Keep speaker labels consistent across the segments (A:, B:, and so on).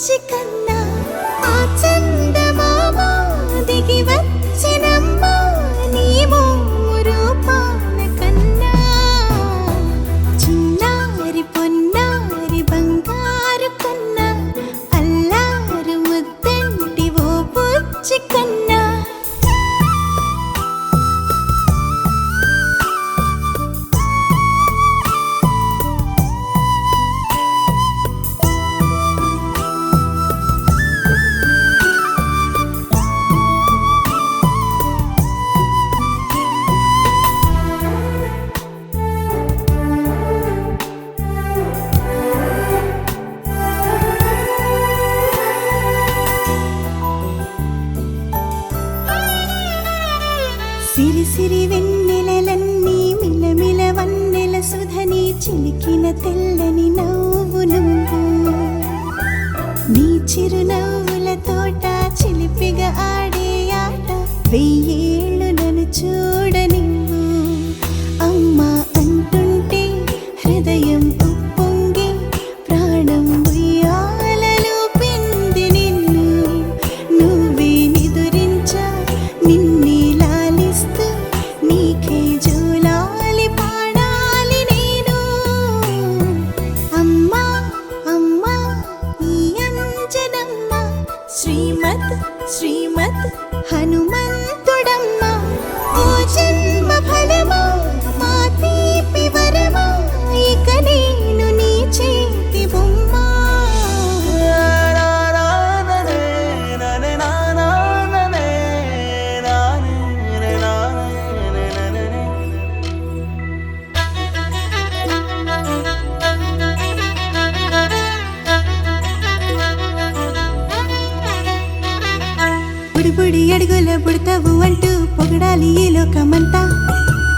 A: బుజ్జి కన్నా ఆ చందమామ దిగి వచ్చినమ్మా నీ రూపాల కన్నా చిన్నారి పొన్నారి బంగారు కన్నా అల్లారు ముద్దంటి ఓ బుజ్జి కన్నా సిరి సిరి వెన్నెలలన్నీ మిలమిల వన్నెల సుధని చిలికిన తెల్లని నవ్వు నువ్వు నీ చిరునవ్వుల తోట చిలిపిగా ఆడే ఆట వెయ్యేళ్ళు నన్ను చూడనివ్వు అమ్మా అంటుంటే హృదయం ఉప్పొంగి ప్రాణం ఉయ్యాలలో పిండి నిన్ను నువ్వే నిదురించా నిన్నే నీకే జూలాలి పాడాలి నేను అమ్మా అమ్మా ఈ అంజనమ్మ శ్రీమత్ శ్రీమత్ హనుమంతుడమ్మ ఓ జన్మ ఫలమా మా తీపి వరమా ఇక నేను నీ చేతి బొమ్మ బుడి అడుగుల బుడతావు అంటూ పొగడాలి ఈ లోకమంతా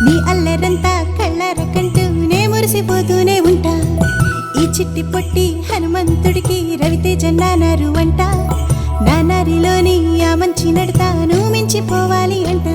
A: నీ అల్లరంతా కళ్ళరకంటూ నే మురిసిపోతూనే ఉంటా ఈ చిట్టి పొట్టి హనుమంతుడికి రవితేజ నానారు అంట నానారిలోని ఆ మంచి నడతా నువ్వు మించిపోవాలి అంట